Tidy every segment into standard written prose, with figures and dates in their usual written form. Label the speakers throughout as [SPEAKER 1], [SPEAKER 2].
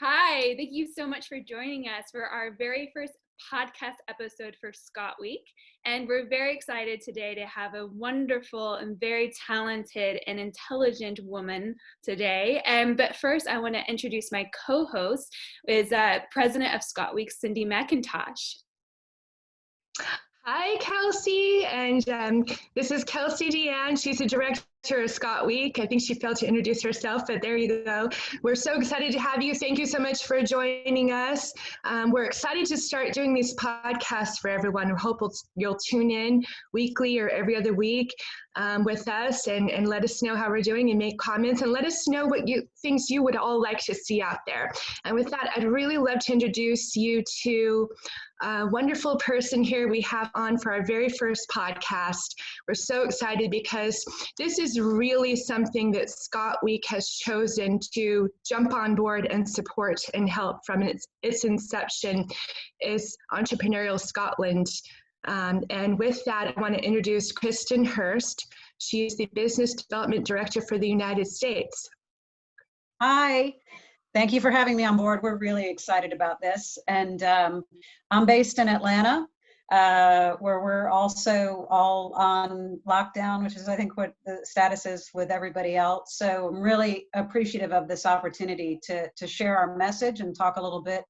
[SPEAKER 1] Hi, thank you so much for joining us for our very first podcast episode for ScotWeek. And we're very excited today to have a wonderful and very talented and intelligent woman today. But first, I want to introduce my co-host, is President of ScotWeek, Cindy McIntosh.
[SPEAKER 2] Hi, Kelsey, and this is Kelsey Deanne. She's the director of ScotWeek. I think she failed to introduce herself, but there you go. We're so excited to have you. Thank you so much for joining us. We're excited to start doing these podcasts for everyone. We hope you'll tune in weekly or every other week with us and let us know how we're doing and make comments and let us know what things you would all like to see out there. And with that, I'd really love to introduce you to a wonderful person here we have on for our very first podcast. We're so excited because this is really something that ScotWeek has chosen to jump on board and support and help from its inception is Entrepreneurial Scotland. And with that, I want to introduce Kristen Hirst. She's the Business Development Director for the United States.
[SPEAKER 3] Hi. Thank you for having me on board. We're really excited about this. And I'm based in Atlanta, where we're also all on lockdown, which is, I think, what the status is with everybody else. So I'm really appreciative of this opportunity to share our message and talk a little bit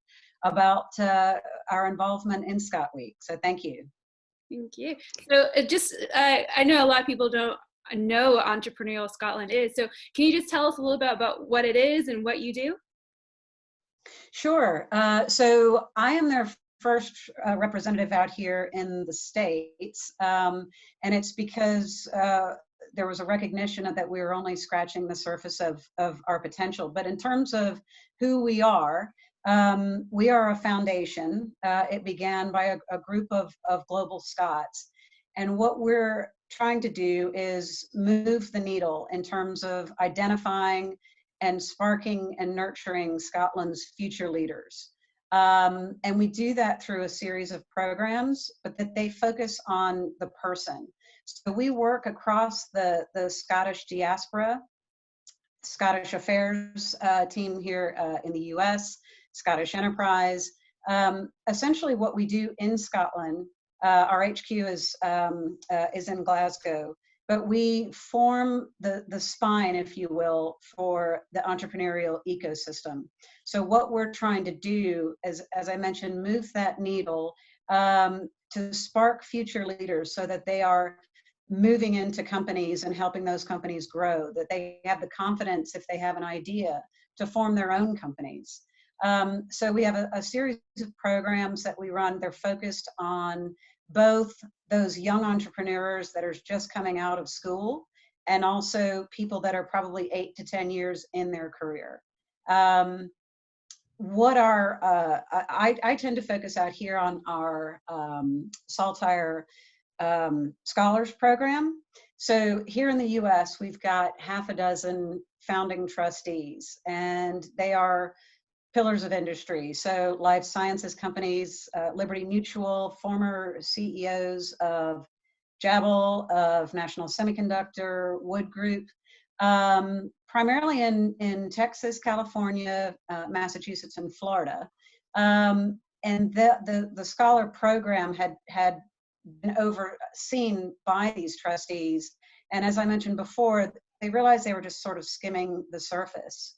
[SPEAKER 3] about our involvement in ScotWeek. So thank you.
[SPEAKER 1] Thank you. So I know a lot of people don't know what Entrepreneurial Scotland is. So can you just tell us a little bit about what it is and what you do?
[SPEAKER 3] Sure. So I am their first representative out here in the States, and it's because there was a recognition that we were only scratching the surface of our potential. But in terms of who we are a foundation. It began by a group of global Scots. And what we're trying to do is move the needle in terms of identifying and sparking and nurturing Scotland's future leaders. And we do that through a series of programs, but that they focus on the person. So we work across the Scottish diaspora, Scottish Affairs team here in the US, Scottish Enterprise. Essentially what we do in Scotland, our HQ is in Glasgow, but we form the spine, if you will, for the entrepreneurial ecosystem. So what we're trying to do is, as I mentioned, move that needle to spark future leaders so that they are moving into companies and helping those companies grow, that they have the confidence, if they have an idea, to form their own companies. So we have a series of programs that we run. They're focused on both those young entrepreneurs that are just coming out of school and also people that are probably 8 to 10 years in their career. I tend to focus out here on our Saltire Scholars Program. So here in the US, we've got half a dozen founding trustees, and they are pillars of industry. So life sciences companies, Liberty Mutual, former CEOs of Jabil, of National Semiconductor, Wood Group, primarily in Texas, California, Massachusetts, and Florida. And the Scholar program had been overseen by these trustees. And as I mentioned before, they realized they were just sort of skimming the surface.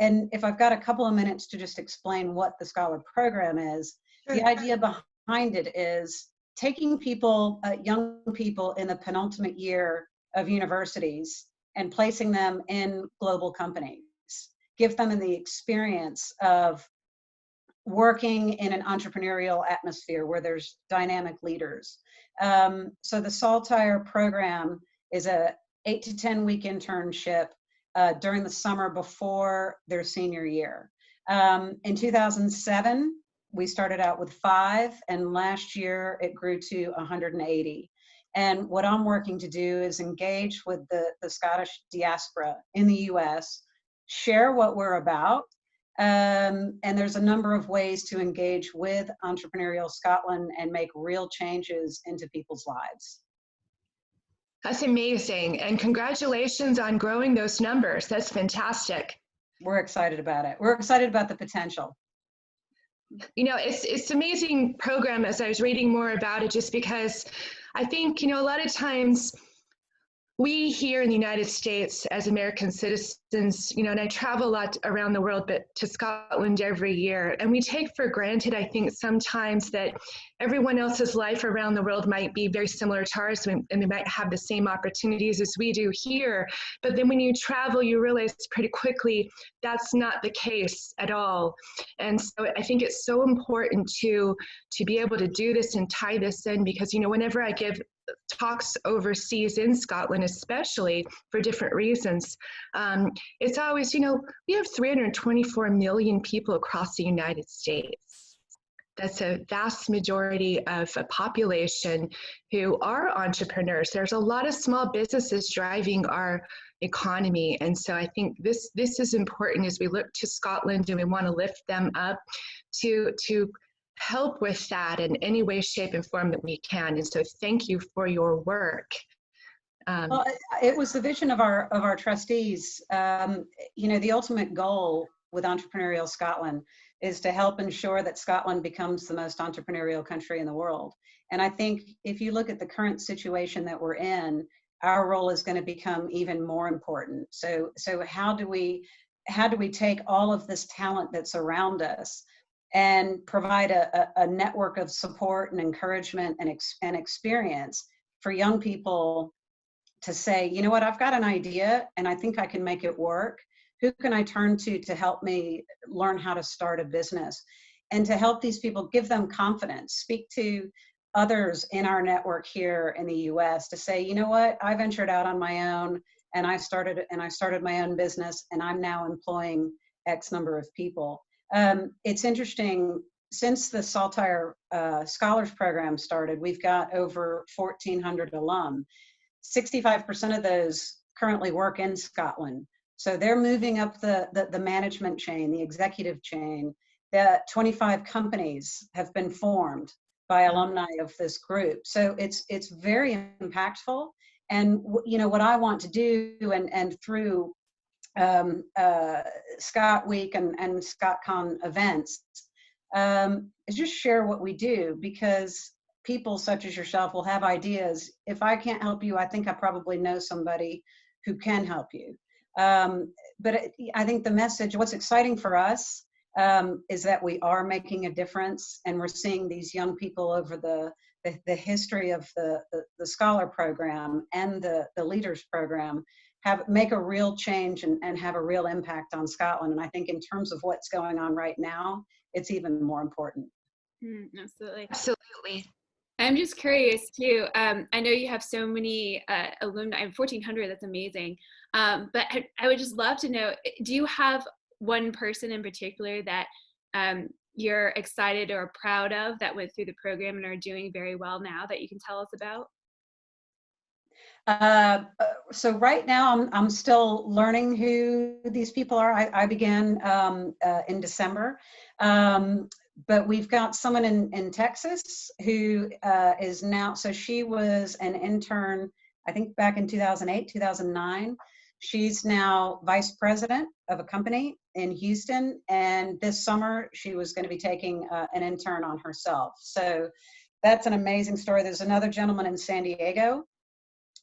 [SPEAKER 3] And if I've got a couple of minutes to just explain what the Scholar program is, sure. The idea behind it is taking people, young people in the penultimate year of universities and placing them in global companies, give them the experience of working in an entrepreneurial atmosphere where there's dynamic leaders. So the Saltire program is a 8 to 10 week internship during the summer before their senior year. In 2007, we started out with 5, and last year it grew to 180. And what I'm working to do is engage with the Scottish diaspora in the US, share what we're about, and there's a number of ways to engage with Entrepreneurial Scotland and make real changes into people's lives.
[SPEAKER 2] That's amazing. And congratulations on growing those numbers. That's fantastic.
[SPEAKER 3] we're excited about it. We're excited about the potential.
[SPEAKER 2] You know, it's an amazing program as I was reading more about it, just because I think, you know, a lot of times we here in the United States as American citizens, you know, and I travel a lot around the world, but to Scotland every year, and we take for granted, I think, sometimes that everyone else's life around the world might be very similar to ours, and they might have the same opportunities as we do here. But then when you travel, you realize pretty quickly that's not the case at all. And so I think it's so important to be able to do this and tie this in, because, you know, whenever I give talks overseas in Scotland, especially for different reasons, it's always, you know, we have 324 million people across the United States. That's a vast majority of a population who are entrepreneurs. There's a lot of small businesses driving our economy. And so I think this is important as we look to Scotland and we want to lift them up to help with that in any way, shape, and form that we can. And so thank you for your work.
[SPEAKER 3] Well, it was the vision of our trustees. You know, the ultimate goal with Entrepreneurial Scotland is to help ensure that Scotland becomes the most entrepreneurial country in the world. And I think if you look at the current situation that we're in, our role is going to become even more important. So how do we take all of this talent that's around us and provide a network of support and encouragement and experience for young people to say, you know what, I've got an idea and I think I can make it work. Who can I turn to help me learn how to start a business? And to help these people, give them confidence, speak to others in our network here in the US to say, you know what, I ventured out on my own and I started my own business and I'm now employing X number of people. It's interesting, since the Saltire Scholars Program started, we've got over 1,400 alum. 65% of those currently work in Scotland. So they're moving up the management chain, the executive chain. That 25 companies have been formed by alumni of this group. So it's very impactful. And you know what I want to do, and through ScotWeek and ScotCon events, is just share what we do, because people such as yourself will have ideas. If I can't help you, I think I probably know somebody who can help you. But I think the message, what's exciting for us, is that we are making a difference, and we're seeing these young people over the history of the Scholar Program and the Leaders Program make a real change and have a real impact on Scotland. And I think in terms of what's going on right now, it's even more important.
[SPEAKER 1] Absolutely.
[SPEAKER 2] Absolutely.
[SPEAKER 1] I'm just curious too. I know you have so many alumni, 1,400, that's amazing. But I would just love to know, do you have one person in particular that you're excited or proud of that went through the program and are doing very well now that you can tell us about?
[SPEAKER 3] So right now I'm still learning who these people are. I began in December. But we've got someone in Texas who is now, so she was an intern, I think back in 2008, 2009. She's now vice president of a company in Houston. And this summer, she was going to be taking an intern on herself. So that's an amazing story. There's another gentleman in San Diego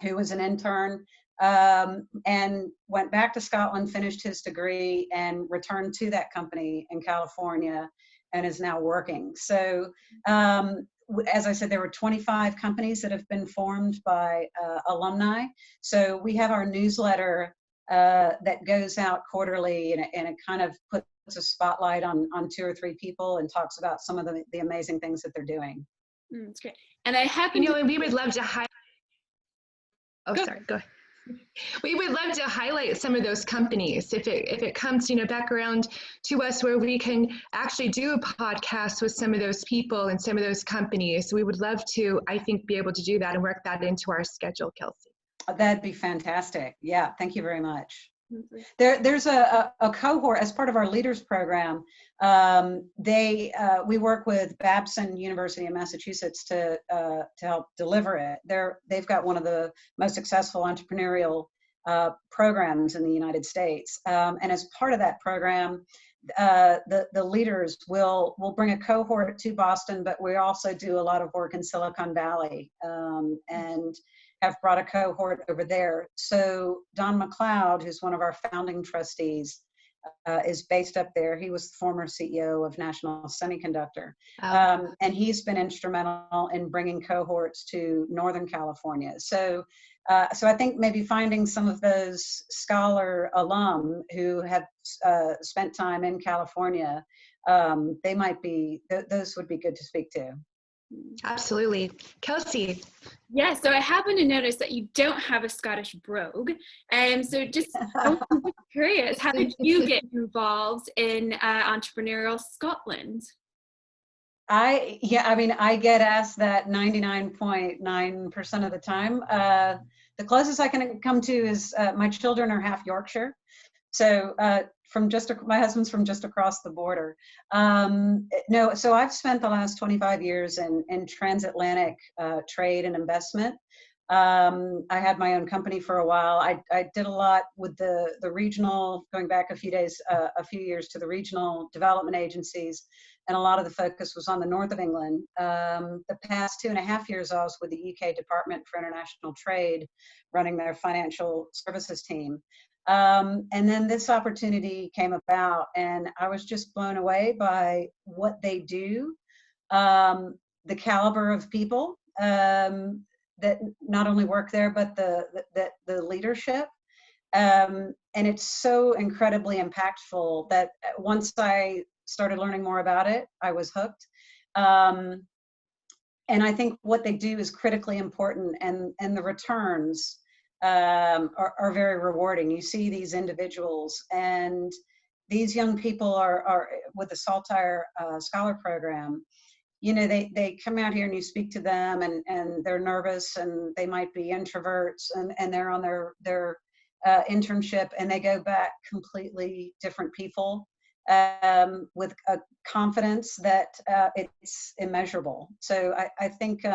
[SPEAKER 3] who was an intern and went back to Scotland, finished his degree, and returned to that company in California and is now working. So as I said, there were 25 companies that have been formed by alumni. So we have our newsletter that goes out quarterly, and it kind of puts a spotlight on 2 or 3 people and talks about some of the amazing things that they're doing.
[SPEAKER 1] That's great. And I happen
[SPEAKER 2] to, and we would love to highlight. Oh,
[SPEAKER 1] go.
[SPEAKER 2] Sorry, go ahead. We would love to highlight some of those companies if it comes, back around to us, where we can actually do a podcast with some of those people and some of those companies. We would love to, I think, be able to do that and work that into our schedule, Kelsey.
[SPEAKER 3] That'd be fantastic. Yeah, thank you very much. There's a cohort as part of our Leaders Program. We work with Babson University in Massachusetts to help deliver it. They've got one of the most successful entrepreneurial programs in the United States. And as part of that program, the leaders will bring a cohort to Boston, but we also do a lot of work in Silicon Valley, and have brought a cohort over there. So Don McLeod, who's one of our founding trustees, is based up there. He was the former CEO of National Semiconductor. And he's been instrumental in bringing cohorts to Northern California. So I think maybe finding some of those scholar alum who have spent time in California, they might be, those would be good to speak to.
[SPEAKER 2] Absolutely. Kelsey.
[SPEAKER 1] Yeah, so I happen to notice that you don't have a Scottish brogue. And so I'm curious, how did you get involved in Entrepreneurial Scotland?
[SPEAKER 3] I get asked that 99.9% of the time. The closest I can come to is my children are half Yorkshire. So my husband's from just across the border. So I've spent the last 25 years in transatlantic trade and investment. I had my own company for a while. I did a lot with the regional, going back a few years to the regional development agencies, and a lot of the focus was on the north of England. The past 2.5 years, I was with the UK Department for International Trade, running their financial services team. And then this opportunity came about, and I was just blown away by what they do, the caliber of people that not only work there, but the leadership. And it's so incredibly impactful that once I started learning more about it, I was hooked. And I think what they do is critically important, and the returns are very rewarding. You see these individuals, and these young people are with the Saltire Scholar Program. You know, they come out here and you speak to them, and they're nervous, and they might be introverts, and they're on their internship, and they go back completely different people, with a confidence that it's immeasurable. So I think,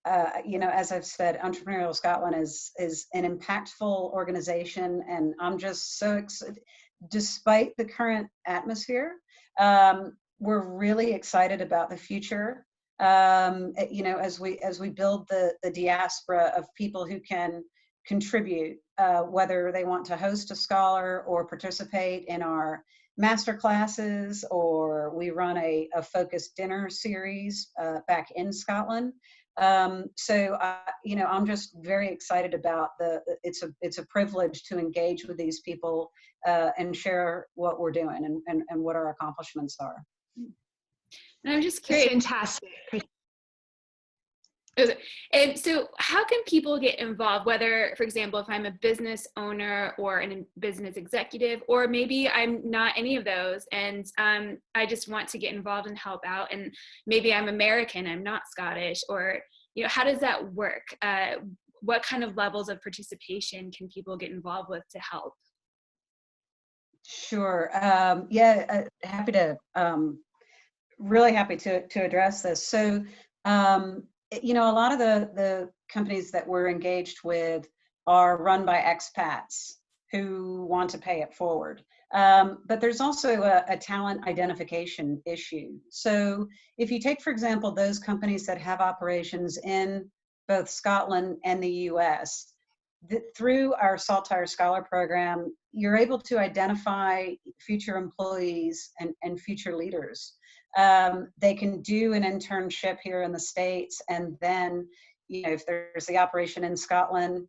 [SPEAKER 3] as I've said, Entrepreneurial Scotland is an impactful organization, and I'm just so excited. Despite the current atmosphere, we're really excited about the future. As we build the diaspora of people who can contribute, whether they want to host a scholar or participate in our master classes, or we run a focused dinner series back in Scotland. I'm just very excited about it's a privilege to engage with these people and share what we're doing and what our accomplishments are.
[SPEAKER 1] And I'm just curious.
[SPEAKER 2] Fantastic.
[SPEAKER 1] And so how can people get involved, whether, for example, if I'm a business owner or a business executive, or maybe I'm not any of those, and I just want to get involved and help out, and maybe I'm American, I'm not Scottish, or, how does that work? What kind of levels of participation can people get involved with to help?
[SPEAKER 3] Sure. Really happy to address this. So, a lot of the companies that we're engaged with are run by expats who want to pay it forward. But there's also a talent identification issue. So if you take, for example, those companies that have operations in both Scotland and the US, through our Saltire Scholar Program, you're able to identify future employees and future leaders. They can do an internship here in the States, and then, if there's the operation in Scotland,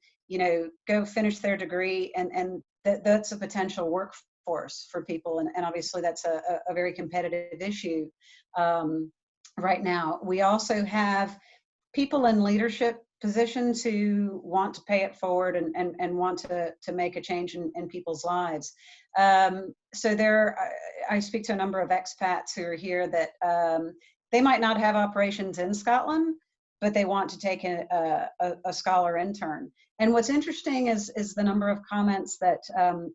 [SPEAKER 3] go finish their degree, and that's a potential workforce for people. And obviously that's a very competitive issue right now. We also have people in leadership positions who want to pay it forward and want to make a change in people's lives. So I speak to a number of expats who are here that they might not have operations in Scotland, but they want to take a scholar intern. And what's interesting is the number of comments that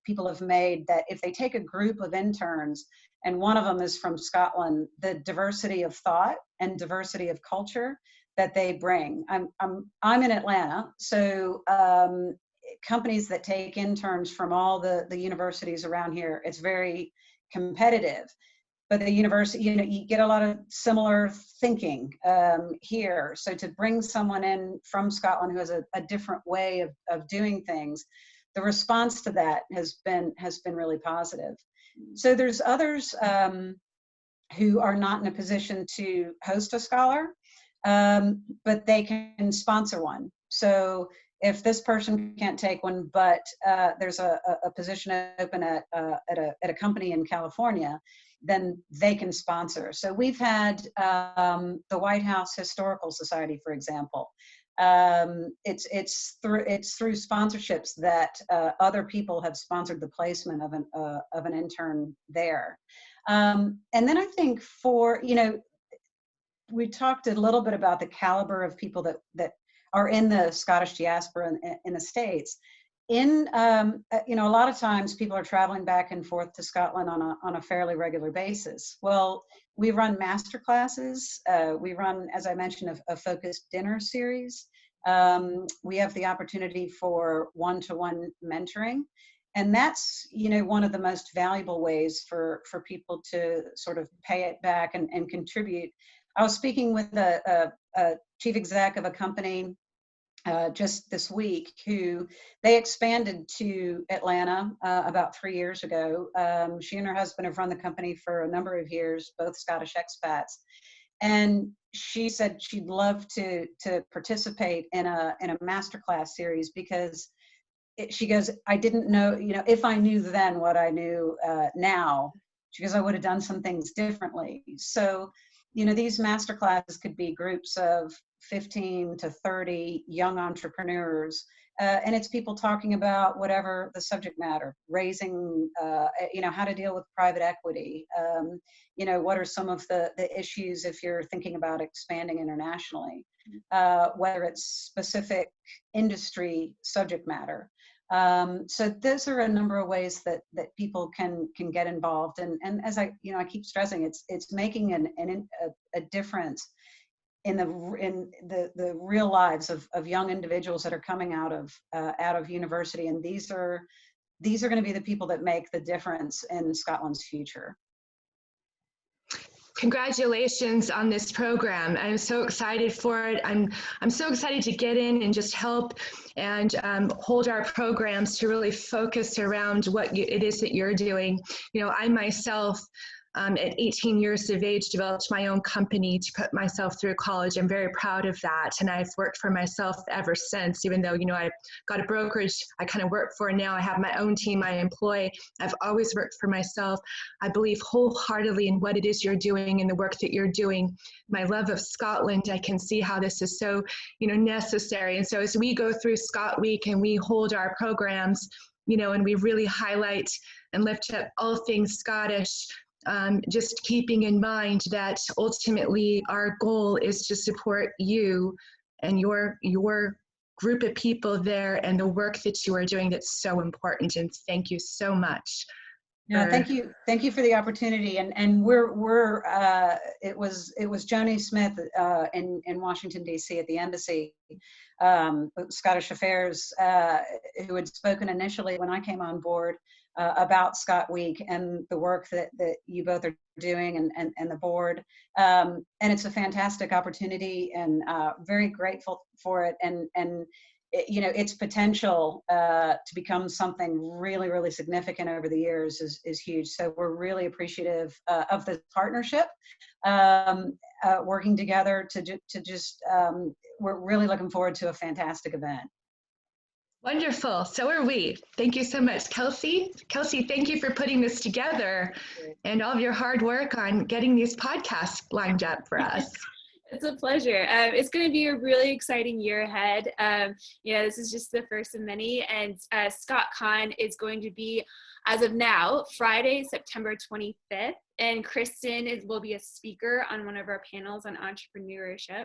[SPEAKER 3] people have made, that if they take a group of interns and one of them is from Scotland, the diversity of thought and diversity of culture that they bring. I'm in Atlanta, so companies that take interns from all the universities around here, it's very competitive. But the university, you get a lot of similar thinking here. So to bring someone in from Scotland who has a different way of doing things, the response to that has been really positive. So there's others who are not in a position to host a scholar, but they can sponsor one. So if this person can't take one, but there's a position open at a company in California, then they can sponsor. So we've had the White House Historical Society, for example. It's through sponsorships that other people have sponsored the placement of an intern there. And then I think we talked a little bit about the caliber of people that are in the Scottish diaspora in the States. A lot of times people are traveling back and forth to Scotland on a fairly regular basis. Well, we run master classes. We run, as I mentioned, a focused dinner series. We have the opportunity for one-to-one mentoring. And that's, one of the most valuable ways for people to sort of pay it back and contribute. I was speaking with a chief exec of a company just this week who they expanded to Atlanta about 3 years ago. She and her husband have run the company for a number of years, both Scottish expats. And she said she'd love to participate in a masterclass series because she goes, I didn't know, if I knew then what I knew now, she goes, I would have done some things differently. So, these master classes could be groups of 15 to 30 young entrepreneurs. And it's people talking about whatever the subject matter, raising, how to deal with private equity. What are some of the issues if you're thinking about expanding internationally, whether it's specific industry subject matter. So those are a number of ways that people can get involved. And as I keep stressing, it's making a difference in the real lives of young individuals that are coming out of university. And these are going to be the people that make the difference in Scotland's future.
[SPEAKER 2] Congratulations on this program. I'm so excited for it. I'm so excited to get in and just help and hold our programs to really focus around what it is that you're doing. I myself, at 18 years of age, developed my own company to put myself through college. I'm very proud of that. And I've worked for myself ever since, even though, I've got a brokerage I kind of work for now. I have my own team I employ. I've always worked for myself. I believe wholeheartedly in what it is you're doing and the work that you're doing. My love of Scotland, I can see how this is so, necessary. And so as we go through ScotWeek and we hold our programs, and we really highlight and lift up all things Scottish, just keeping in mind that ultimately our goal is to support you and your group of people there and the work that you are doing that's so important. And thank you so much.
[SPEAKER 3] No, thank you for the opportunity. And it was Joni Smith in Washington D.C. at the embassy, Scottish Affairs, who had spoken initially when I came on board about ScotWeek and the work that you both are doing and the board. And it's a fantastic opportunity and very grateful for it. And its potential to become something really, really significant over the years is huge. So we're really appreciative of this partnership, working together to just, we're really looking forward to a fantastic event.
[SPEAKER 2] Wonderful. So are we. Thank you so much, Kelsey. Kelsey, thank you for putting this together and all of your hard work on getting these podcasts lined up for us.
[SPEAKER 1] It's a pleasure. It's going to be a really exciting year ahead. This is just the first of many, and ScotCon is going to be, as of now, Friday, September 25th, and Kristen will be a speaker on one of our panels on entrepreneurship.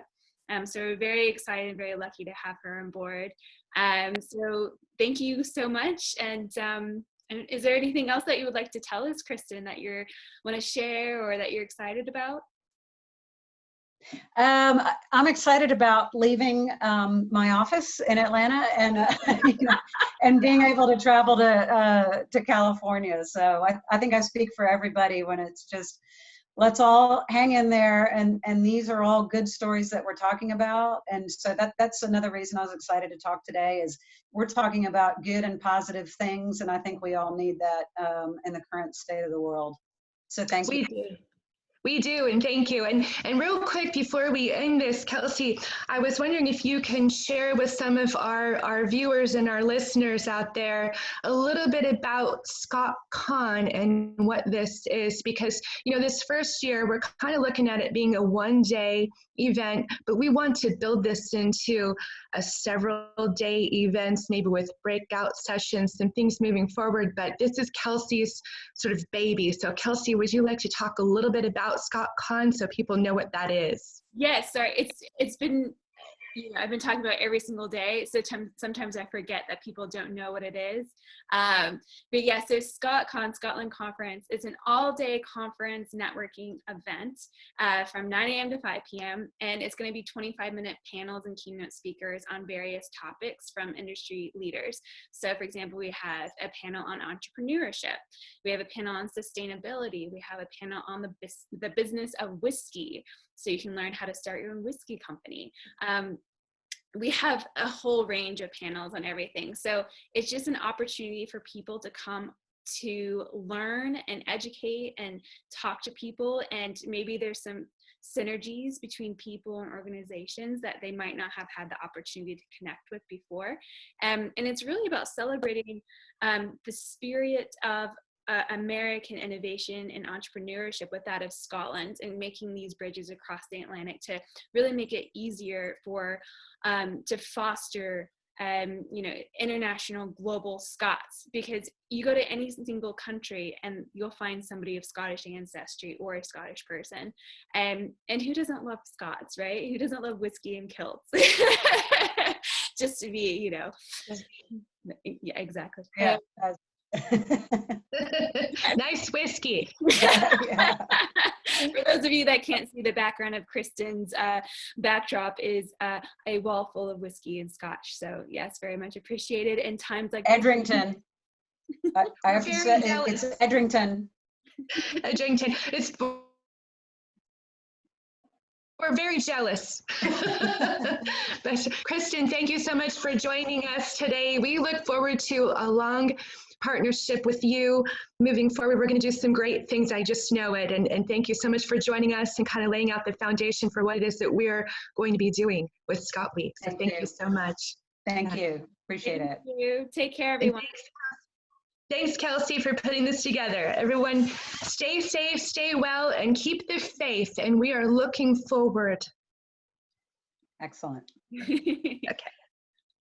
[SPEAKER 1] So we're very excited and very lucky to have her on board. So thank you so much. And is there anything else that you would like to tell us, Kristen, that you want to share or that you're excited about?
[SPEAKER 3] I'm excited about leaving my office in Atlanta and and being able to travel to California. So I think I speak for everybody when it's just, let's all hang in there, and these are all good stories that we're talking about. And so that's another reason I was excited to talk today, is we're talking about good and positive things, and I think we all need that in the current state of the world. So thank you.
[SPEAKER 2] We do, and thank you. And real quick, before we end this, Kelsey, I was wondering if you can share with some of our viewers and our listeners out there a little bit about ScotCon and what this is, because, this first year, we're kind of looking at it being a one-day event, but we want to build this into a several-day events, maybe with breakout sessions and things moving forward. But this is Kelsey's sort of baby. So Kelsey, would you like to talk a little bit about ScotCon so people know what that is?
[SPEAKER 1] Yes, sorry. It's been, I've been talking about it every single day, so sometimes I forget that people don't know what it is. But yeah, so ScotCon, Scotland Conference, it's an all-day conference networking event from 9 a.m. to 5 p.m. And it's going to be 25-minute panels and keynote speakers on various topics from industry leaders. So for example, we have a panel on entrepreneurship. We have a panel on sustainability. We have a panel on the business of whiskey, so you can learn how to start your own whiskey company. We have a whole range of panels on everything. So it's just an opportunity for people to come to learn and educate and talk to people. And maybe there's some synergies between people and organizations that they might not have had the opportunity to connect with before. And it's really about celebrating the spirit of American innovation and entrepreneurship with that of Scotland, and making these bridges across the Atlantic to really make it easier for to foster international global Scots, because you go to any single country and you'll find somebody of Scottish ancestry or a Scottish person, and who doesn't love Scots, right? Who doesn't love whiskey and kilts? Just to be, yeah, exactly.
[SPEAKER 3] Yeah.
[SPEAKER 2] Nice whiskey.
[SPEAKER 3] Yeah.
[SPEAKER 1] For those of you that can't see, the background of Kristen's backdrop is a wall full of whiskey and scotch. So yes, very much appreciated in times like
[SPEAKER 3] Edrington. I have to say, it's Edrington.
[SPEAKER 2] Edrington. We're very jealous. But Kristen, thank you so much for joining us today. We look forward to a long partnership with you moving forward. We're going to do some great things. I just know it. And thank you so much for joining us and kind of laying out the foundation for what it is that we're going to be doing with ScotWeek. So thank you so much.
[SPEAKER 3] Thank you. Appreciate it.
[SPEAKER 1] Thank you. Take care, everyone.
[SPEAKER 2] Thanks, Kelsey, for putting this together. Everyone, stay safe, stay well, and keep the faith. And we are looking forward.
[SPEAKER 3] Excellent.
[SPEAKER 2] Okay.